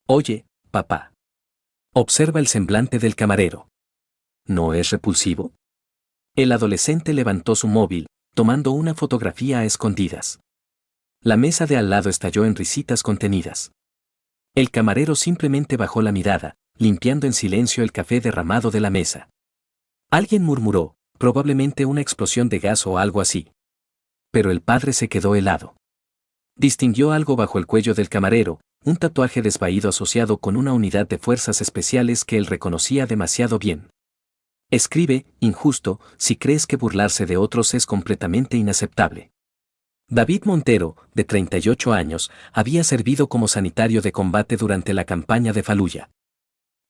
Oye, papá. Observa el semblante del camarero. ¿No es repulsivo? El adolescente levantó su móvil, tomando una fotografía a escondidas. La mesa de al lado estalló en risitas contenidas. El camarero simplemente bajó la mirada, limpiando en silencio el café derramado de la mesa. Alguien murmuró, probablemente una explosión de gas o algo así. Pero el padre se quedó helado. Distinguió algo bajo el cuello del camarero, un tatuaje desvaído asociado con una unidad de fuerzas especiales que él reconocía demasiado bien. Escribe, injusto, si crees que burlarse de otros es completamente inaceptable. David Montero, de 38 años, había servido como sanitario de combate durante la campaña de Faluya.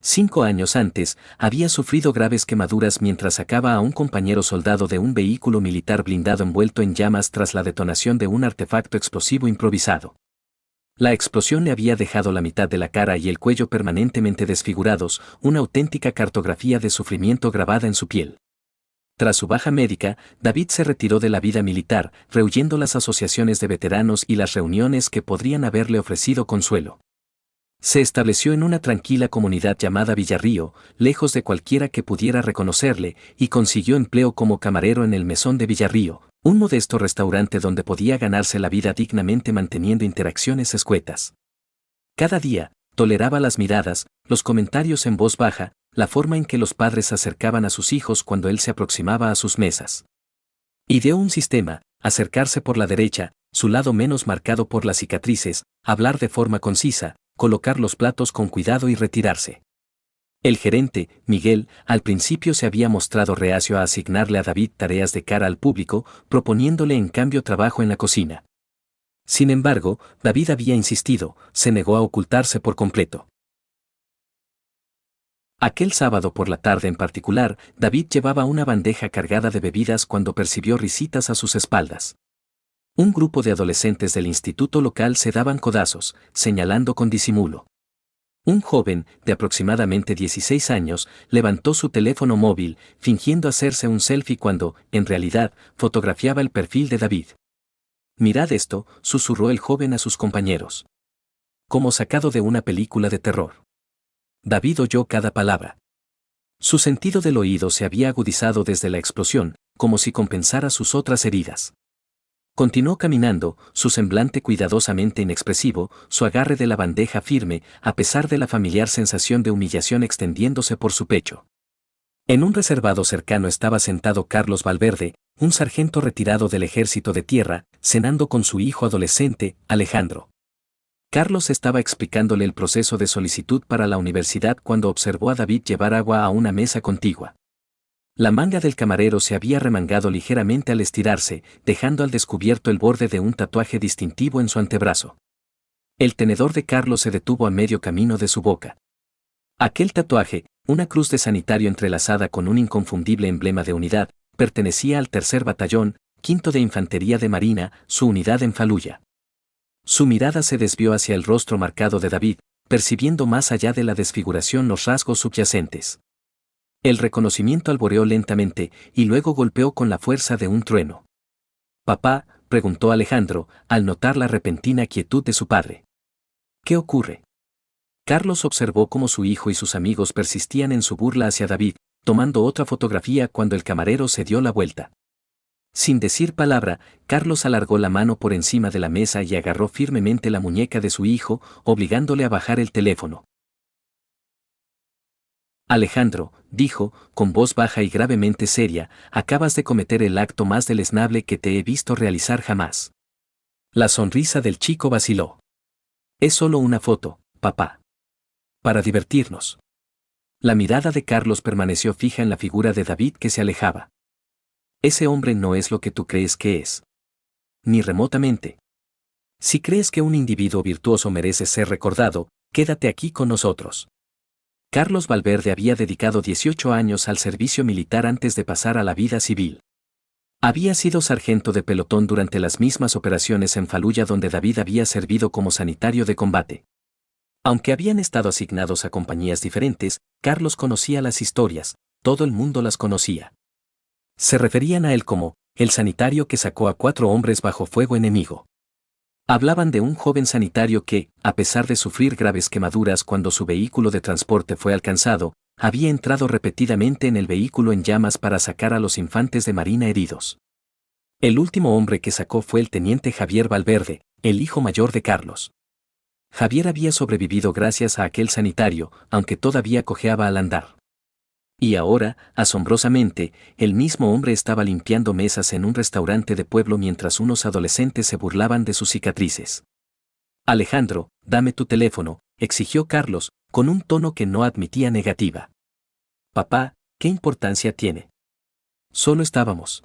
5 años antes, había sufrido graves quemaduras mientras sacaba a un compañero soldado de un vehículo militar blindado envuelto en llamas tras la detonación de un artefacto explosivo improvisado. La explosión le había dejado la mitad de la cara y el cuello permanentemente desfigurados, una auténtica cartografía de sufrimiento grabada en su piel. Tras su baja médica, David se retiró de la vida militar, rehuyendo las asociaciones de veteranos y las reuniones que podrían haberle ofrecido consuelo. Se estableció en una tranquila comunidad llamada Villarrío, lejos de cualquiera que pudiera reconocerle, y consiguió empleo como camarero en el Mesón de Villarrío, un modesto restaurante donde podía ganarse la vida dignamente manteniendo interacciones escuetas. Cada día, toleraba las miradas, los comentarios en voz baja, la forma en que los padres acercaban a sus hijos cuando él se aproximaba a sus mesas. Ideó un sistema: acercarse por la derecha, su lado menos marcado por las cicatrices, hablar de forma concisa, colocar los platos con cuidado y retirarse. El gerente, Miguel, al principio se había mostrado reacio a asignarle a David tareas de cara al público, proponiéndole en cambio trabajo en la cocina. Sin embargo, David había insistido, se negó a ocultarse por completo. Aquel sábado por la tarde en particular, David llevaba una bandeja cargada de bebidas cuando percibió risitas a sus espaldas. Un grupo de adolescentes del instituto local se daban codazos, señalando con disimulo. Un joven, de aproximadamente 16 años, levantó su teléfono móvil, fingiendo hacerse un selfie cuando, en realidad, fotografiaba el perfil de David. «Mirad esto», susurró el joven a sus compañeros. Como sacado de una película de terror. David oyó cada palabra. Su sentido del oído se había agudizado desde la explosión, como si compensara sus otras heridas. Continuó caminando, su semblante cuidadosamente inexpresivo, su agarre de la bandeja firme, a pesar de la familiar sensación de humillación extendiéndose por su pecho. En un reservado cercano estaba sentado Carlos Valverde, un sargento retirado del ejército de tierra, cenando con su hijo adolescente, Alejandro. Carlos estaba explicándole el proceso de solicitud para la universidad cuando observó a David llevar agua a una mesa contigua. La manga del camarero se había remangado ligeramente al estirarse, dejando al descubierto el borde de un tatuaje distintivo en su antebrazo. El tenedor de Carlos se detuvo a medio camino de su boca. Aquel tatuaje, una cruz de sanitario entrelazada con un inconfundible emblema de unidad, pertenecía al 3er Batallón, 5º de Infantería de Marina, su unidad en Faluya. Su mirada se desvió hacia el rostro marcado de David, percibiendo más allá de la desfiguración los rasgos subyacentes. El reconocimiento alboreó lentamente, y luego golpeó con la fuerza de un trueno. «Papá», preguntó Alejandro, al notar la repentina quietud de su padre. «¿Qué ocurre?» Carlos observó cómo su hijo y sus amigos persistían en su burla hacia David, tomando otra fotografía cuando el camarero se dio la vuelta. Sin decir palabra, Carlos alargó la mano por encima de la mesa y agarró firmemente la muñeca de su hijo, obligándole a bajar el teléfono. «Alejandro», dijo, con voz baja y gravemente seria, «acabas de cometer el acto más deleznable que te he visto realizar jamás». La sonrisa del chico vaciló. «Es solo una foto, papá. Para divertirnos». La mirada de Carlos permaneció fija en la figura de David que se alejaba. «Ese hombre no es lo que tú crees que es. Ni remotamente. Si crees que un individuo virtuoso merece ser recordado, quédate aquí con nosotros». Carlos Valverde había dedicado 18 años al servicio militar antes de pasar a la vida civil. Había sido sargento de pelotón durante las mismas operaciones en Faluya donde David había servido como sanitario de combate. Aunque habían estado asignados a compañías diferentes, Carlos conocía las historias, todo el mundo las conocía. Se referían a él como el sanitario que sacó a 4 hombres bajo fuego enemigo. Hablaban de un joven sanitario que, a pesar de sufrir graves quemaduras cuando su vehículo de transporte fue alcanzado, había entrado repetidamente en el vehículo en llamas para sacar a los infantes de marina heridos. El último hombre que sacó fue el teniente Javier Valverde, el hijo mayor de Carlos. Javier había sobrevivido gracias a aquel sanitario, aunque todavía cojeaba al andar. Y ahora, asombrosamente, el mismo hombre estaba limpiando mesas en un restaurante de pueblo mientras unos adolescentes se burlaban de sus cicatrices. Alejandro, dame tu teléfono, exigió Carlos, con un tono que no admitía negativa. Papá, ¿qué importancia tiene? Solo estábamos.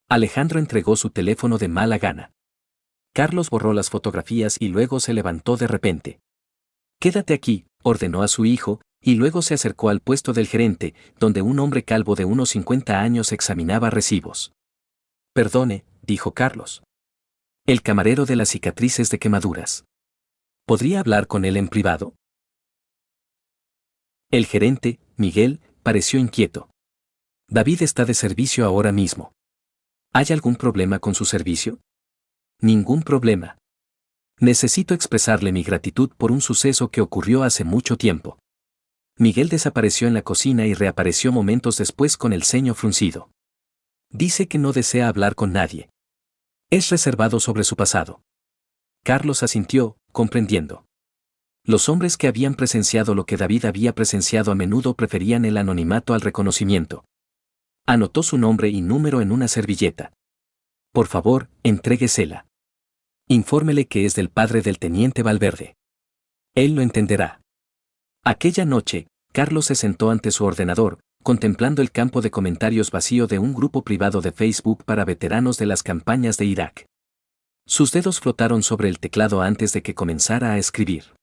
Alejandro entregó su teléfono de mala gana. Carlos borró las fotografías y luego se levantó de repente. Quédate aquí, ordenó a su hijo, y luego se acercó al puesto del gerente, donde un hombre calvo de unos 50 años examinaba recibos. Perdone, dijo Carlos. El camarero de las cicatrices de quemaduras. ¿Podría hablar con él en privado? El gerente, Miguel, pareció inquieto. David está de servicio ahora mismo. ¿Hay algún problema con su servicio? Ningún problema. Necesito expresarle mi gratitud por un suceso que ocurrió hace mucho tiempo. Miguel desapareció en la cocina y reapareció momentos después con el ceño fruncido. Dice que no desea hablar con nadie. Es reservado sobre su pasado. Carlos asintió, comprendiendo. Los hombres que habían presenciado lo que David había presenciado a menudo preferían el anonimato al reconocimiento. Anotó su nombre y número en una servilleta. Por favor, entréguesela. Infórmele que es del padre del teniente Valverde. Él lo entenderá. Aquella noche, Carlos se sentó ante su ordenador, contemplando el campo de comentarios vacío de un grupo privado de Facebook para veteranos de las campañas de Irak. Sus dedos flotaron sobre el teclado antes de que comenzara a escribir.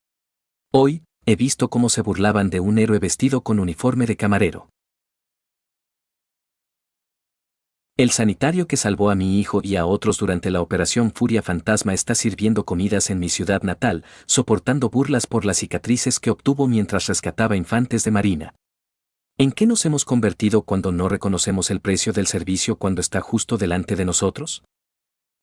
Hoy, he visto cómo se burlaban de un héroe vestido con uniforme de camarero. El sanitario que salvó a mi hijo y a otros durante la operación Furia Fantasma está sirviendo comidas en mi ciudad natal, soportando burlas por las cicatrices que obtuvo mientras rescataba infantes de marina. ¿En qué nos hemos convertido cuando no reconocemos el precio del servicio cuando está justo delante de nosotros?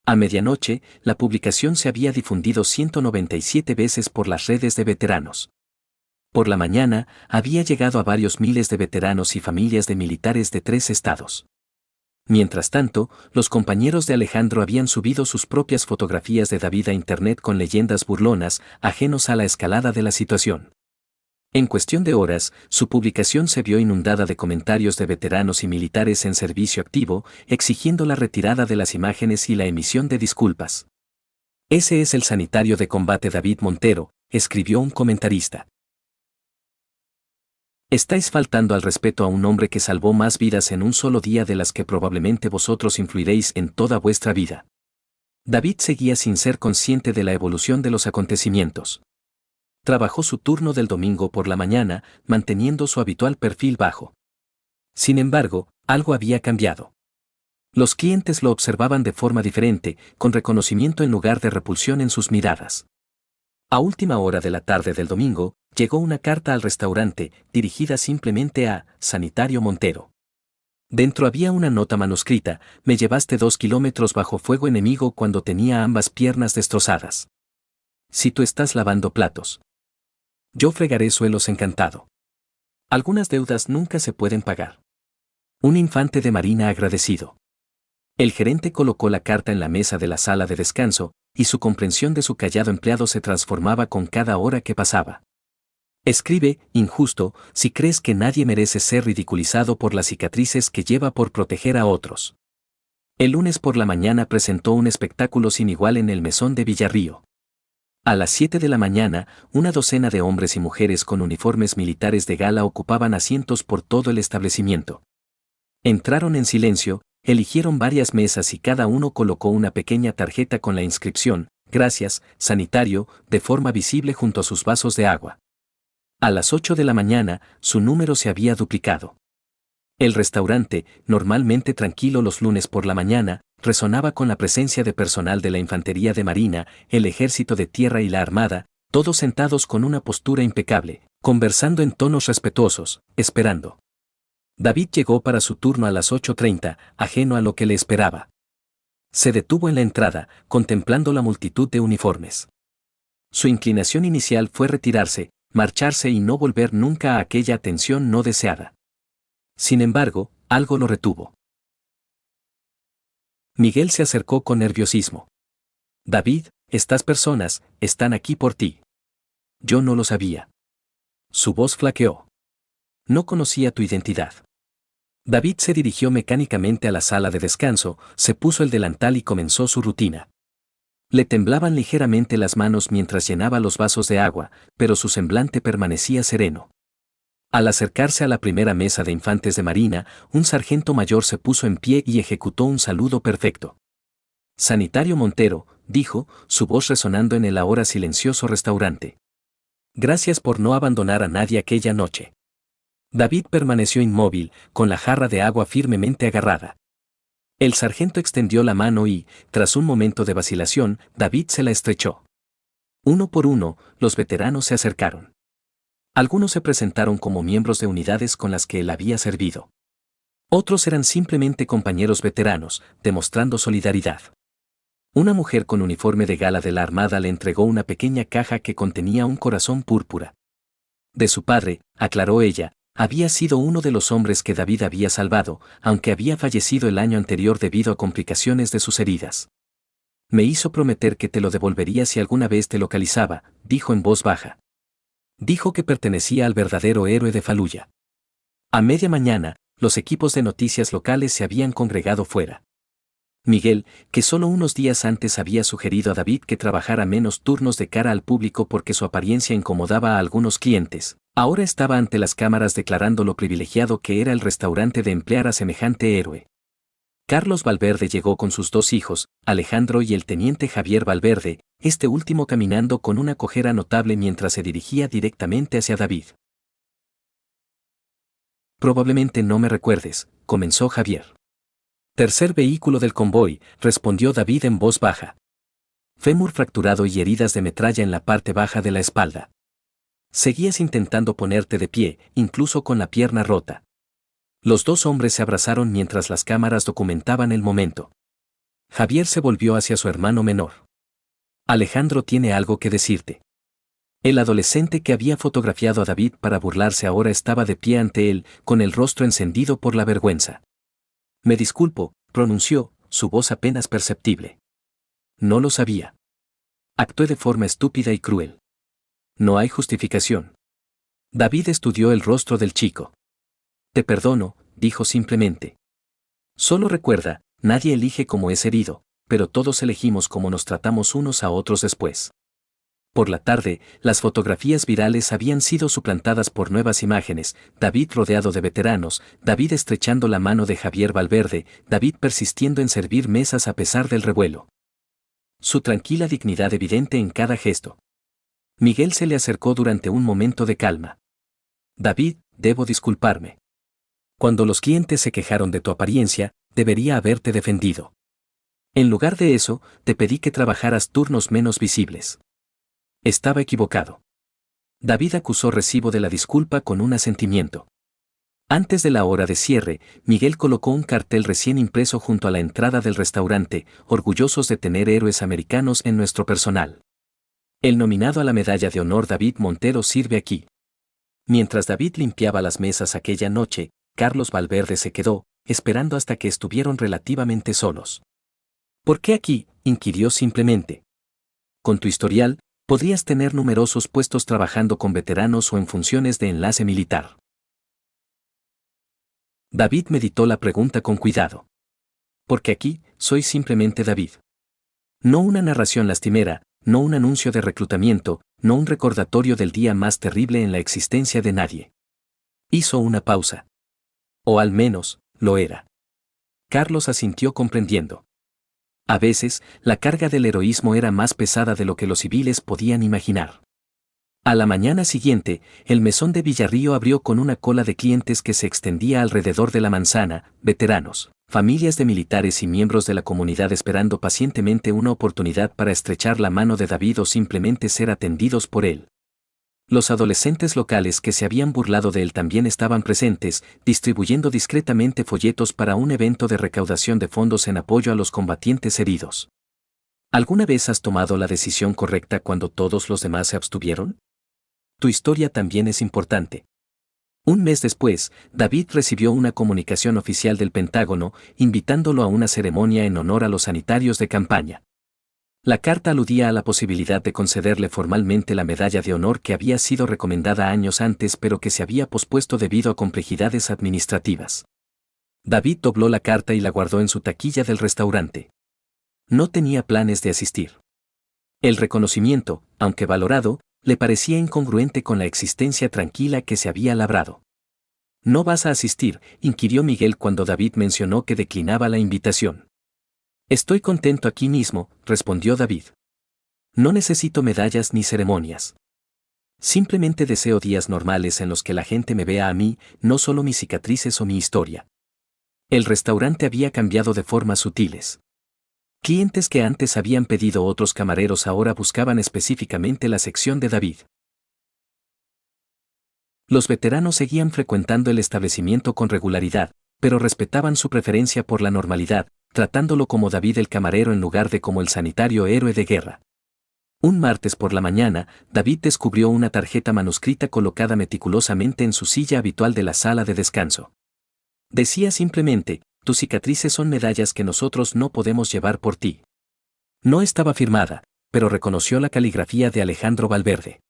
A medianoche, la publicación se había difundido 197 veces por las redes de veteranos. Por la mañana, había llegado a varios miles de veteranos y familias de militares de 3 estados. Mientras tanto, los compañeros de Alejandro habían subido sus propias fotografías de David a internet con leyendas burlonas, ajenos a la escalada de la situación. En cuestión de horas, su publicación se vio inundada de comentarios de veteranos y militares en servicio activo, exigiendo la retirada de las imágenes y la emisión de disculpas. Ese es el sanitario de combate David Montero, escribió un comentarista. Estáis faltando al respeto a un hombre que salvó más vidas en un solo día de las que probablemente vosotros influiréis en toda vuestra vida. David seguía sin ser consciente de la evolución de los acontecimientos. Trabajó su turno del domingo por la mañana, manteniendo su habitual perfil bajo. Sin embargo, algo había cambiado. Los clientes lo observaban de forma diferente, con reconocimiento en lugar de repulsión en sus miradas. A última hora de la tarde del domingo, llegó una carta al restaurante, dirigida simplemente a Sanitario Montero. Dentro había una nota manuscrita: me llevaste 2 kilómetros bajo fuego enemigo cuando tenía ambas piernas destrozadas. Si tú estás lavando platos, yo fregaré suelos encantado. Algunas deudas nunca se pueden pagar. Un infante de marina agradecido. El gerente colocó la carta en la mesa de la sala de descanso, y su comprensión de su callado empleado se transformaba con cada hora que pasaba. Escribe, injusto, si crees que nadie merece ser ridiculizado por las cicatrices que lleva por proteger a otros. El lunes por la mañana presentó un espectáculo sin igual en el mesón de Villarrío. A las 7 de la mañana, una docena de hombres y mujeres con uniformes militares de gala ocupaban asientos por todo el establecimiento. Entraron en silencio, eligieron varias mesas y cada uno colocó una pequeña tarjeta con la inscripción: gracias, sanitario, de forma visible junto a sus vasos de agua. A las 8 de la mañana, su número se había duplicado. El restaurante, normalmente tranquilo los lunes por la mañana, resonaba con la presencia de personal de la Infantería de Marina, el Ejército de Tierra y la Armada, todos sentados con una postura impecable, conversando en tonos respetuosos, esperando. David llegó para su turno a las 8:30, ajeno a lo que le esperaba. Se detuvo en la entrada, contemplando la multitud de uniformes. Su inclinación inicial fue retirarse, marcharse y no volver nunca a aquella atención no deseada. Sin embargo, algo lo retuvo. Miguel se acercó con nerviosismo. David, estas personas están aquí por ti. Yo no lo sabía. Su voz flaqueó. No conocía tu identidad. David se dirigió mecánicamente a la sala de descanso, se puso el delantal y comenzó su rutina. Le temblaban ligeramente las manos mientras llenaba los vasos de agua, pero su semblante permanecía sereno. Al acercarse a la primera mesa de infantes de marina, un sargento mayor se puso en pie y ejecutó un saludo perfecto. Sanitario Montero, dijo, su voz resonando en el ahora silencioso restaurante. Gracias por no abandonar a nadie aquella noche. David permaneció inmóvil, con la jarra de agua firmemente agarrada. El sargento extendió la mano y, tras un momento de vacilación, David se la estrechó. Uno por uno, los veteranos se acercaron. Algunos se presentaron como miembros de unidades con las que él había servido. Otros eran simplemente compañeros veteranos, demostrando solidaridad. Una mujer con uniforme de gala de la Armada le entregó una pequeña caja que contenía un corazón púrpura. De su padre, aclaró ella, había sido uno de los hombres que David había salvado, aunque había fallecido el año anterior debido a complicaciones de sus heridas. Me hizo prometer que te lo devolvería si alguna vez te localizaba, dijo en voz baja. Dijo que pertenecía al verdadero héroe de Faluya. A media mañana, los equipos de noticias locales se habían congregado fuera. Miguel, que solo unos días antes había sugerido a David que trabajara menos turnos de cara al público porque su apariencia incomodaba a algunos clientes, ahora estaba ante las cámaras declarando lo privilegiado que era el restaurante de emplear a semejante héroe. Carlos Valverde llegó con sus dos hijos, Alejandro y el teniente Javier Valverde, este último caminando con una cojera notable mientras se dirigía directamente hacia David. Probablemente no me recuerdes, comenzó Javier. Tercer vehículo del convoy, respondió David en voz baja. Fémur fracturado y heridas de metralla en la parte baja de la espalda. Seguías intentando ponerte de pie, incluso con la pierna rota. Los dos hombres se abrazaron mientras las cámaras documentaban el momento. Javier se volvió hacia su hermano menor. Alejandro tiene algo que decirte. El adolescente que había fotografiado a David para burlarse ahora estaba de pie ante él, con el rostro encendido por la vergüenza. Me disculpo, pronunció, su voz apenas perceptible. No lo sabía. Actué de forma estúpida y cruel. No hay justificación. David estudió el rostro del chico. Te perdono, dijo simplemente. Solo recuerda, nadie elige cómo es herido, pero todos elegimos cómo nos tratamos unos a otros después. Por la tarde, las fotografías virales habían sido suplantadas por nuevas imágenes, David rodeado de veteranos, David estrechando la mano de Javier Valverde, David persistiendo en servir mesas a pesar del revuelo. Su tranquila dignidad evidente en cada gesto. Miguel se le acercó durante un momento de calma. David, debo disculparme. Cuando los clientes se quejaron de tu apariencia, debería haberte defendido. En lugar de eso, te pedí que trabajaras turnos menos visibles. Estaba equivocado. David acusó recibo de la disculpa con un asentimiento. Antes de la hora de cierre, Miguel colocó un cartel recién impreso junto a la entrada del restaurante, orgullosos de tener héroes americanos en nuestro personal. El nominado a la medalla de honor David Montero sirve aquí. Mientras David limpiaba las mesas aquella noche, Carlos Valverde se quedó, esperando hasta que estuvieron relativamente solos. ¿Por qué aquí?, inquirió simplemente. Con tu historial, podrías tener numerosos puestos trabajando con veteranos o en funciones de enlace militar. David meditó la pregunta con cuidado. Porque aquí, soy simplemente David. No una narración lastimera, no un anuncio de reclutamiento, no un recordatorio del día más terrible en la existencia de nadie. Hizo una pausa. O al menos, lo era. Carlos asintió comprendiendo. A veces, la carga del heroísmo era más pesada de lo que los civiles podían imaginar. A la mañana siguiente, el mesón de Villarrío abrió con una cola de clientes que se extendía alrededor de la manzana, veteranos, familias de militares y miembros de la comunidad esperando pacientemente una oportunidad para estrechar la mano de David o simplemente ser atendidos por él. Los adolescentes locales que se habían burlado de él también estaban presentes, distribuyendo discretamente folletos para un evento de recaudación de fondos en apoyo a los combatientes heridos. ¿Alguna vez has tomado la decisión correcta cuando todos los demás se abstuvieron? Tu historia también es importante. Un mes después, David recibió una comunicación oficial del Pentágono invitándolo a una ceremonia en honor a los sanitarios de campaña. La carta aludía a la posibilidad de concederle formalmente la medalla de honor que había sido recomendada años antes pero que se había pospuesto debido a complejidades administrativas. David dobló la carta y la guardó en su taquilla del restaurante. No tenía planes de asistir. El reconocimiento, aunque valorado, le parecía incongruente con la existencia tranquila que se había labrado. ¿No vas a asistir?, inquirió Miguel cuando David mencionó que declinaba la invitación. Estoy contento aquí mismo, respondió David. No necesito medallas ni ceremonias. Simplemente deseo días normales en los que la gente me vea a mí, no solo mis cicatrices o mi historia. El restaurante había cambiado de formas sutiles. Clientes que antes habían pedido otros camareros ahora buscaban específicamente la sección de David. Los veteranos seguían frecuentando el establecimiento con regularidad, pero respetaban su preferencia por la normalidad, tratándolo como David el camarero en lugar de como el sanitario héroe de guerra. Un martes por la mañana, David descubrió una tarjeta manuscrita colocada meticulosamente en su silla habitual de la sala de descanso. Decía simplemente: tus cicatrices son medallas que nosotros no podemos llevar por ti. No estaba firmada, pero reconoció la caligrafía de Alejandro Valverde.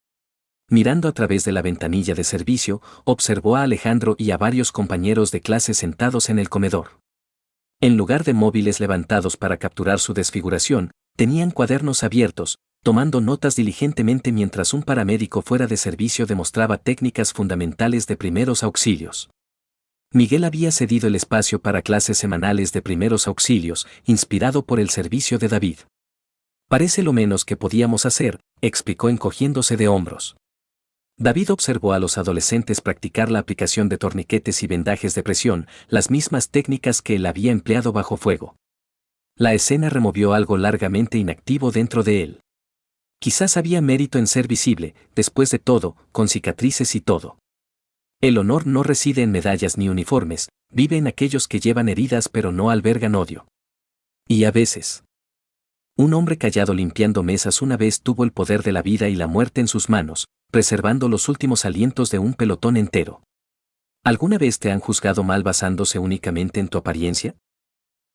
Mirando a través de la ventanilla de servicio, observó a Alejandro y a varios compañeros de clase sentados en el comedor. En lugar de móviles levantados para capturar su desfiguración, tenían cuadernos abiertos, tomando notas diligentemente mientras un paramédico fuera de servicio demostraba técnicas fundamentales de primeros auxilios. Miguel había cedido el espacio para clases semanales de primeros auxilios, inspirado por el servicio de David. Parece lo menos que podíamos hacer, explicó encogiéndose de hombros. David observó a los adolescentes practicar la aplicación de torniquetes y vendajes de presión, las mismas técnicas que él había empleado bajo fuego. La escena removió algo largamente inactivo dentro de él. Quizás había mérito en ser visible, después de todo, con cicatrices y todo. El honor no reside en medallas ni uniformes, vive en aquellos que llevan heridas pero no albergan odio. Y a veces. Un hombre callado limpiando mesas una vez tuvo el poder de la vida y la muerte en sus manos, preservando los últimos alientos de un pelotón entero. ¿Alguna vez te han juzgado mal basándose únicamente en tu apariencia?